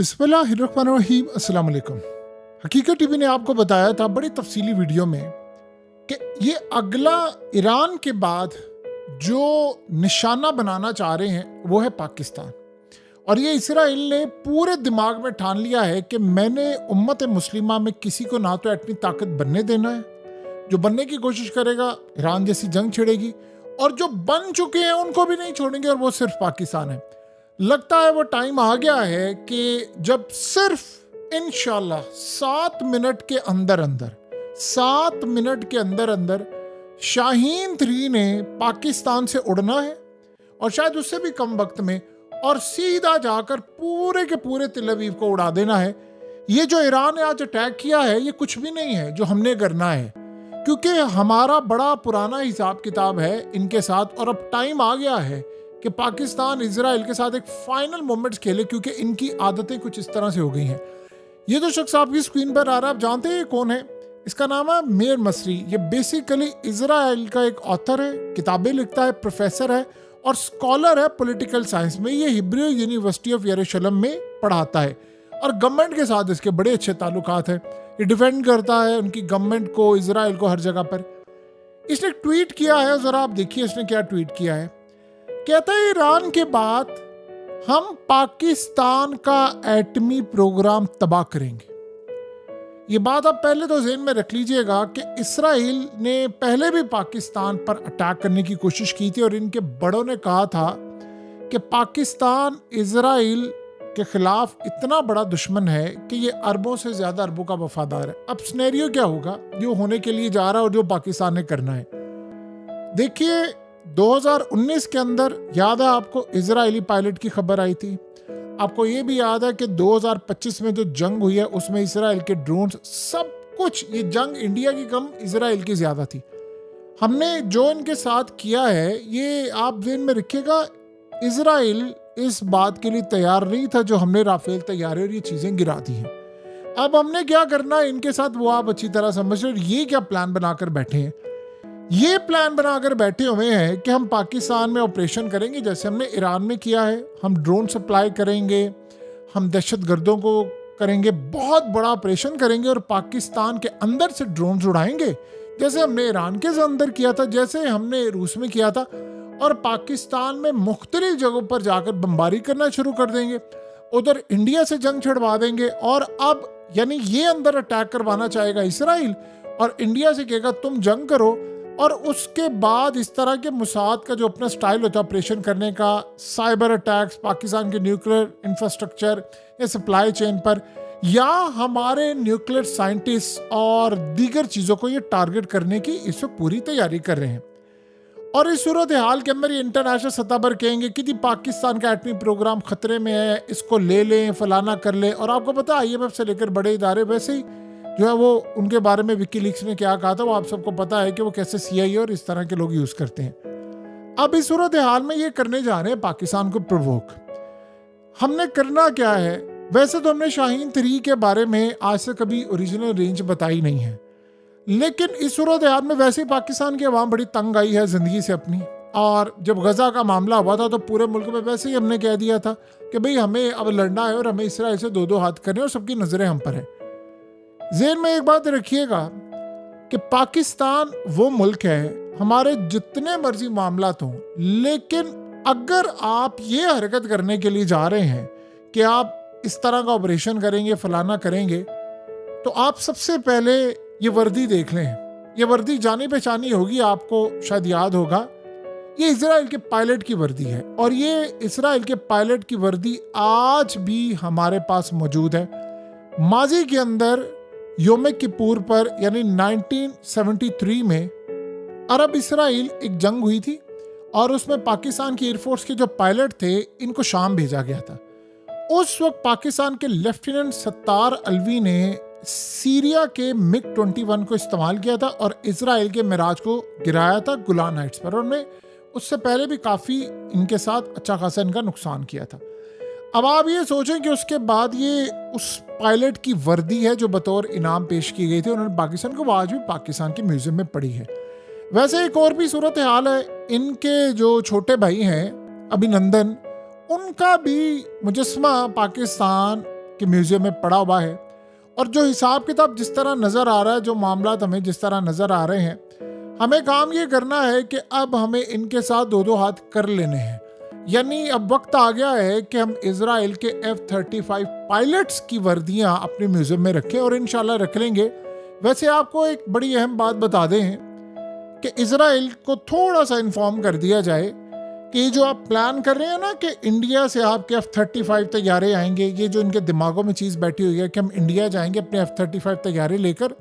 बिस्मिल्लाहिर्रहमानिर्रहीम। अस्सलाम वालेकुम। हकीकत टीवी ने आपको बताया था बड़ी तफसीली वीडियो में कि ये अगला ईरान के बाद जो निशाना बनाना चाह रहे हैं वो है पाकिस्तान। और ये इसराइल ने पूरे दिमाग में ठान लिया है कि मैंने उम्मत मुस्लिमा में किसी को ना तो एटमी ताकत बनने देना है, जो बनने की कोशिश करेगा ईरान जैसी जंग छिड़ेगी, और जो बन चुके हैं उनको भी नहीं छोड़ेंगे, और वो सिर्फ पाकिस्तान है। लगता है वो टाइम आ गया है कि जब सिर्फ इंशाल्लाह 7 मिनट के अंदर अंदर शाहीन 3 ने पाकिस्तान से उड़ना है, और शायद उससे भी कम वक्त में, और सीधा जाकर पूरे के पूरे तिल अवीव को उड़ा देना है। ये जो ईरान ने आज अटैक किया है ये कुछ भी नहीं है जो हमने करना है, क्योंकि हमारा बड़ा पुराना हिसाब किताब है इनके साथ, और अब टाइम आ गया है कि पाकिस्तान इजराइल के साथ एक फाइनल मोमेंट्स खेले, क्योंकि इनकी आदतें कुछ इस तरह से हो गई हैं। ये जो शख्स आपकी स्क्रीन पर आ रहा है, आप जानते हैं ये कौन है? इसका नाम है मेयर मसरी। ये बेसिकली इजराइल का एक ऑथर है, किताबें लिखता है, प्रोफेसर है और स्कॉलर है पॉलिटिकल साइंस में। ये हिब्रू यूनिवर्सिटी ऑफ यरूशलेम में पढ़ाता है, और गवर्नमेंट के साथ इसके बड़े अच्छे ताल्लुकात हैं। ये डिफेंड करता है उनकी गवर्नमेंट को, इजराइल को, हर जगह पर। इसने ट्वीट किया है, जरा आप देखिए इसने क्या ट्वीट किया है। कहता है ईरान के बाद हम पाकिस्तान का एटमी प्रोग्राम तबाह करेंगे। ये बात आप पहले तो ज़हन में रख लीजिएगा कि इसराइल ने पहले भी पाकिस्तान पर अटैक करने की कोशिश की थी, और इनके बड़ों ने कहा था कि पाकिस्तान इजराइल के खिलाफ इतना बड़ा दुश्मन है कि ये अरबों से ज़्यादा अरबों का वफादार है। अब सिनेरियो क्या होगा जो होने के लिए जा रहा है और जो पाकिस्तान ने करना है? देखिए 2019 के अंदर याद है आपको इजरायली पायलट की खबर आई थी। आपको ये भी याद है कि 2025 में जो जंग हुई है उसमें इसराइल के ड्रोन सब कुछ, ये जंग इंडिया की कम इजराइल की ज्यादा थी। हमने जो इनके साथ किया है ये आप ज़हन में रखिएगा, इजराइल इस बात के लिए तैयार नहीं था जो हमने राफेल तैयारी और ये चीजें गिरा दी हैं। अब हमने क्या करना है इनके साथ वो आप अच्छी तरह समझ रहे। ये क्या प्लान बनाकर बैठे हैं? ये प्लान बनाकर बैठे हुए हैं कि हम पाकिस्तान में ऑपरेशन करेंगे जैसे हमने ईरान में किया है। हम ड्रोन सप्लाई करेंगे, हम दहशत गर्दों को करेंगे, बहुत बड़ा ऑपरेशन करेंगे, और पाकिस्तान के अंदर से ड्रोन उड़ाएंगे जैसे हमने ईरान के अंदर किया था, जैसे हमने रूस में किया था, और पाकिस्तान में मुख्तलिफ जगहों पर जाकर बमबारी करना शुरू कर देंगे। उधर इंडिया से जंग छिड़वा देंगे, और अब यानी ये अंदर अटैक करवाना चाहेगा इसराइल, और इंडिया से कहेगा तुम जंग करो। और उसके बाद इस तरह के मुसाद का जो अपना स्टाइल होता है ऑपरेशन करने का, साइबर अटैक्स पाकिस्तान के न्यूक्लियर इंफ्रास्ट्रक्चर या सप्लाई चेन पर, या हमारे न्यूक्लियर साइंटिस्ट और दीगर चीज़ों को ये टारगेट करने की इस वक्त पूरी तैयारी कर रहे हैं। और इस सूरत हाल के अंदर ये इंटरनेशनल सतह पर कहेंगे कि जी पाकिस्तान का एटमी प्रोग्राम खतरे में है, इसको ले लें, फलाना कर लें। और आपको पता है IMF से लेकर बड़े इदारे वैसे ही जो है वो उनके बारे में विकीलीक्स ने क्या कहा था वो आप सबको पता है कि वो कैसे CIA और इस तरह के लोग यूज करते हैं। अब इस सूरत हाल में ये करने जा रहे हैं पाकिस्तान को प्रोवोक। हमने करना क्या है? वैसे तो हमने शाहीन 3 के बारे में आज से कभी ओरिजिनल रेंज बताई नहीं है, लेकिन इस सूरत हाल में वैसे ही पाकिस्तान की आवाम बड़ी तंग आई है जिंदगी से अपनी। और जब गजा का मामला हुआ था तो पूरे मुल्क में वैसे ही हमने कह दिया था कि भाई हमें अब लड़ना है और हमें इसराइल से 2-2 हाथ करने, और सबकी नजरें हम पर है। ज़हन में एक बात रखिएगा कि पाकिस्तान वो मुल्क है, हमारे जितने मर्जी मामलात हों, लेकिन अगर आप ये हरकत करने के लिए जा रहे हैं कि आप इस तरह का ऑपरेशन करेंगे, फलाना करेंगे, तो आप सबसे पहले ये वर्दी देख लें। ये वर्दी जानी पहचानी होगी, आपको शायद याद होगा, ये इजराइल के पायलट की वर्दी है, और ये इजराइल के पायलट की वर्दी आज भी हमारे पास मौजूद है। माजी के अंदर योम किपुर पर यानी 1973 में अरब इसराइल एक जंग हुई थी, और उसमें पाकिस्तान की एयरफोर्स के जो पायलट थे इनको शाम भेजा गया था। उस वक्त पाकिस्तान के लेफ्टिनेंट सत्तार अलवी ने सीरिया के MiG-21 को इस्तेमाल किया था और इसराइल के मिराज को गिराया था गोलान हाइट्स पर, और उन्होंने उससे पहले भी काफ़ी इनके साथ अच्छा खासा इनका नुकसान किया था। अब आप ये सोचें कि उसके बाद ये उस पायलट की वर्दी है जो बतौर इनाम पेश की गई थी उन्होंने पाकिस्तान को, वो आज भी पाकिस्तान के म्यूजियम में पड़ी है। वैसे एक और भी सूरत हाल है, इनके जो छोटे भाई हैं अभिनंदन, उनका भी मुजस्मा पाकिस्तान के म्यूजियम में पड़ा हुआ है। और जो हिसाब किताब जिस तरह नज़र आ रहा है, जो मामला हमें जिस तरह नज़र आ रहे हैं, हमें काम ये करना है कि अब हमें इनके साथ दो दो हाथ कर लेने हैं। यानी अब वक्त आ गया है कि हम इजराइल के F-35 पायलट्स की वर्दियां अपने म्यूजियम में रखें, और इंशाल्लाह रख लेंगे। वैसे आपको एक बड़ी अहम बात बता दें कि इजराइल को थोड़ा सा इन्फॉर्म कर दिया जाए कि जो आप प्लान कर रहे हैं ना कि इंडिया से आपके F-35 तैयारे आएंगे, ये जो इनके दिमागों में चीज़ बैठी हुई है कि हम इंडिया जाएंगे अपने F-35 तैयारे लेकर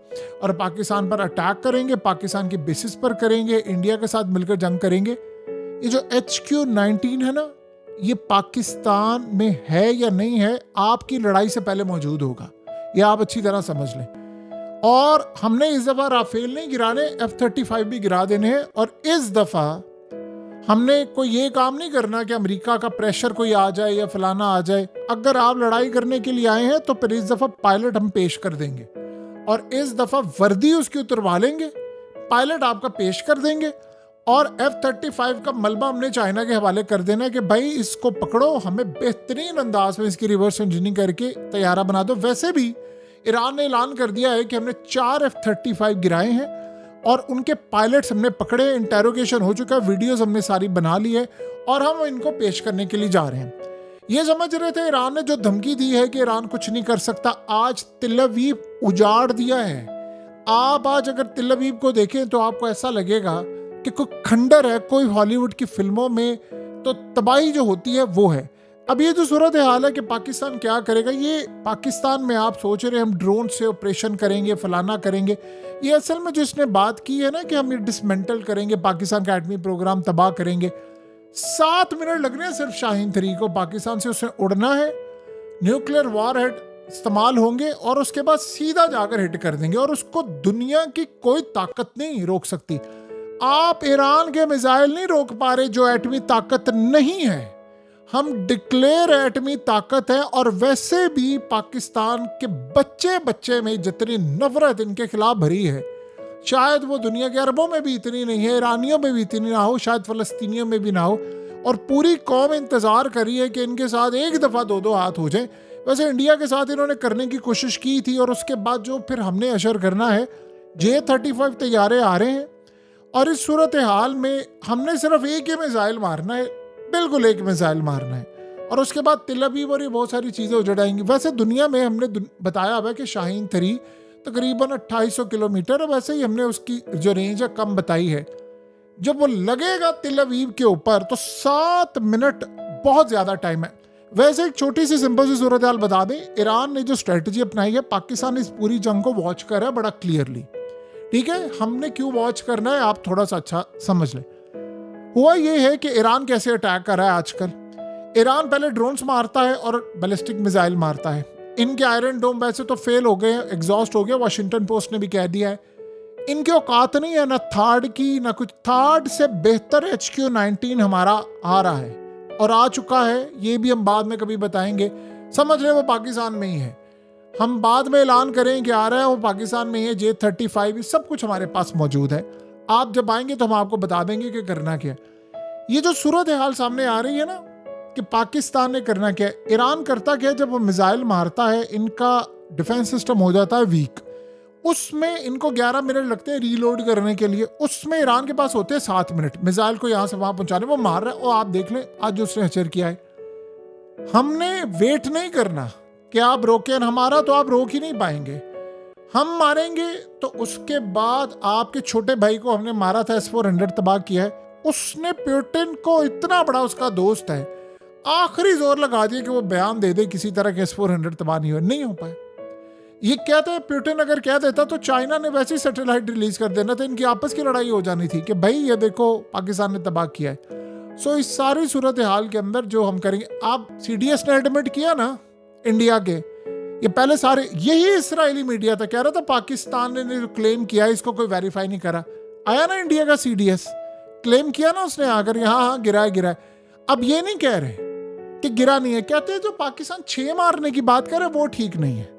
और पाकिस्तान पर अटैक करेंगे, पाकिस्तान की बेसिस पर करेंगे, इंडिया के साथ मिलकर जंग करेंगे। ये जो HQ-19 है ना, ये पाकिस्तान में है या नहीं है, आपकी लड़ाई से पहले मौजूद होगा, ये आप अच्छी तरह समझ लें। और हमने इस दफ़ा राफेल नहीं गिराने, F-35 भी गिरा देने हैं। और इस दफ़ा हमने कोई ये काम नहीं करना कि अमेरिका का प्रेशर कोई आ जाए या फलाना आ जाए। अगर आप लड़ाई करने के लिए आए हैं तो फिर इस दफ़ा पायलट हम पेश कर देंगे, और इस दफ़ा वर्दी उसकी उतरवा लेंगे, पायलट आपका पेश कर देंगे, और F-35 का मलबा हमने चाइना के हवाले कर देना है कि भाई इसको पकड़ो, हमें बेहतरीन अंदाज में इसकी रिवर्स इंजीनियरिंग करके तैयारा बना दो। वैसे भी ईरान ने ऐलान कर दिया है कि हमने 4 F-35 गिराए हैं और उनके पायलट्स हमने पकड़े, इंटेरोगेशन हो चुका है, वीडियोस हमने सारी बना ली है, और हम इनको पेश करने के लिए जा रहे हैं। ये समझ रहे थे ईरान ने जो धमकी दी है कि ईरान कुछ नहीं कर सकता, आज तिल अवीव उजाड़ दिया है। आप आज अगर तिल अवीव को देखें तो आपको ऐसा लगेगा कि कोई खंडर है, कोई हॉलीवुड की फिल्मों में तो तबाही जो होती है वो है। अब ये जो सूरत हाल है कि पाकिस्तान क्या करेगा, ये पाकिस्तान में आप सोच रहे हैं हम ड्रोन से ऑपरेशन करेंगे, फलाना करेंगे, ये असल में जो इसने बात की है ना कि हम ये डिसमेंटल करेंगे, पाकिस्तान का एटमी प्रोग्राम तबाह करेंगे। 7 मिनट लगने हैं सिर्फ शाहीन 3 को पाकिस्तान से उसने उड़ना है, न्यूक्लियर वॉरहेड इस्तेमाल होंगे और उसके बाद सीधा जाकर हिट कर देंगे, और उसको दुनिया की कोई ताकत नहीं रोक सकती। आप ईरान के मिसाइल नहीं रोक पा रहे जो एटमी ताकत नहीं है, हम डिक्लेयर एटमी ताकत है। और वैसे भी पाकिस्तान के बच्चे बच्चे में जितनी नफरत इनके खिलाफ भरी है, शायद वो दुनिया के अरबों में भी इतनी नहीं है, ईरानियों में भी इतनी ना हो, शायद फ़लस्तीनियों में भी ना हो। और पूरी कौम इंतज़ार करी है कि इनके साथ एक दफ़ा दो दो हाथ हो जाए। वैसे इंडिया के साथ इन्होंने करने की कोशिश की थी, और उसके बाद जो फिर हमने अशर करना है, J-35 तैयारे आ रहे हैं, और इस सूरत हाल में हमने सिर्फ एक ही मिसाइल मारना है, बिल्कुल एक मिसाइल मारना है, और उसके बाद तिल अवीव और ये बहुत सारी चीज़ें उजड़ आएंगी। वैसे दुनिया में हमने बताया हुआ है कि शाहीन 3 तकरीबन 2800 किलोमीटर है, वैसे ही हमने उसकी जो रेंज है कम बताई है। जब वो लगेगा तिल अवीव के ऊपर तो 7 मिनट बहुत ज़्यादा टाइम है। वैसे एक छोटी सी सिंपल सी सूरत हाल बता दें, ईरान ने जो स्ट्रेटजी अपनाई है, पाकिस्तान इस पूरी जंग को वॉच कर रहा है बड़ा क्लियरली। ठीक है, हमने क्यों वॉच करना है आप थोड़ा सा अच्छा समझ लें। हुआ ये है कि ईरान कैसे अटैक कर रहा है आजकल। ईरान पहले ड्रोन्स मारता है और बैलिस्टिक मिसाइल मारता है। इनके आयरन डोम वैसे तो फेल हो गए, एग्जॉस्ट हो गया, वाशिंगटन पोस्ट ने भी कह दिया है। इनके औकात नहीं है ना थार्ड की ना कुछ, थार्ड से बेहतर HQ-19 हमारा आ रहा है और आ चुका है, ये भी हम बाद में कभी बताएंगे। समझ रहे वो पाकिस्तान में ही है, हम बाद में ऐलान करें कि आ रहा है, वो पाकिस्तान में ही है। J-35 सब कुछ हमारे पास मौजूद है, आप जब आएंगे तो हम आपको बता देंगे कि करना क्या। ये जो सूरत हाल सामने आ रही है ना कि पाकिस्तान ने करना क्या, ईरान करता क्या, जब वो मिसाइल मारता है इनका डिफेंस सिस्टम हो जाता है वीक, उसमें इनको 11 मिनट लगते हैं रीलोड करने के लिए, उसमें ईरान के पास होते हैं 7 मिनट मिसाइल को यहाँ से वहाँ पहुँचाने। वो मार रहा है, और आप देख लें आज जो उसने हचर किया है। हमने वेट नहीं करना कि आप रोकें हमारा, तो आप रोक ही नहीं पाएंगे। हम मारेंगे तो उसके बाद आपके छोटे भाई को हमने मारा था, S-400 तबाह किया है, उसने पुतिन को, इतना बड़ा उसका दोस्त है, आखिरी जोर लगा दिया कि वो बयान दे दे किसी तरह के S-400 तबाह नहीं हो पाए। ये कहते हैं पुतिन अगर कह देता तो चाइना ने वैसे ही सैटेलाइट रिलीज कर देना था, इनकी आपस की लड़ाई हो जानी थी कि भाई ये देखो पाकिस्तान ने तबाह किया है। सो इस सारी सूरत हाल के अंदर जो हम करेंगे, आप CDS ने एडमिट किया ना इंडिया के, ये पहले सारे यही इस्राएली मीडिया था कह रहा था पाकिस्तान ने जो क्लेम किया इसको कोई वेरीफाई नहीं करा। आया ना इंडिया का CDS, क्लेम किया ना उसने आकर, हाँ गिरा है। अब ये नहीं कह रहे कि गिरा नहीं है, कहते हैं जो पाकिस्तान 6 मारने की बात कर रहे वो ठीक नहीं है,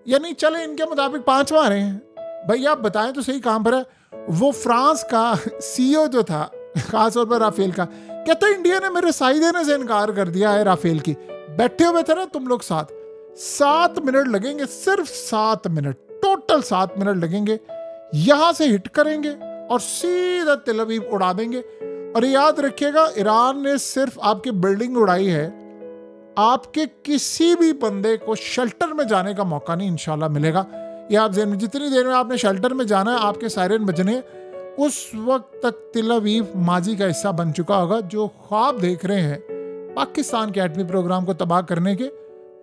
यानी चले इनके मुताबिक 5 मारे हैं। भाई आप बताएं तो सही कहां पर है। वो फ्रांस का CEO जो था, खासतौर पर राफेल का, कहता इंडिया ने मेरे साई देने से इनकार कर दिया है राफेल की। बैठे हुए थे ना तुम लोग साथ, 7 मिनट लगेंगे, सिर्फ 7 मिनट, टोटल 7 मिनट लगेंगे। यहां से हिट करेंगे और सीधा तेल अवीव उड़ा देंगे। और याद रखिएगा, ईरान ने सिर्फ आपकी बिल्डिंग उड़ाई है, आपके किसी भी बंदे को शेल्टर में जाने का मौका नहीं इंशाल्लाह मिलेगा। ये आप जितनी देर में आपने शेल्टर में जाना है, आपके सायरन बजने हैं, उस वक्त तक तेल अवीव माजी का हिस्सा बन चुका होगा। जो ख्वाब देख रहे हैं पाकिस्तान के एटमी प्रोग्राम को तबाह करने के,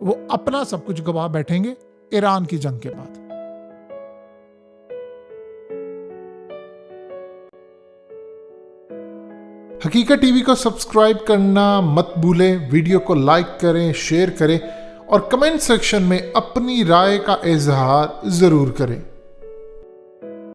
वो अपना सब कुछ गवा बैठेंगे ईरान की जंग के बाद। हकीकत टीवी को सब्सक्राइब करना मत भूलें, वीडियो को लाइक करें, शेयर करें और कमेंट सेक्शन में अपनी राय का इजहार जरूर करें।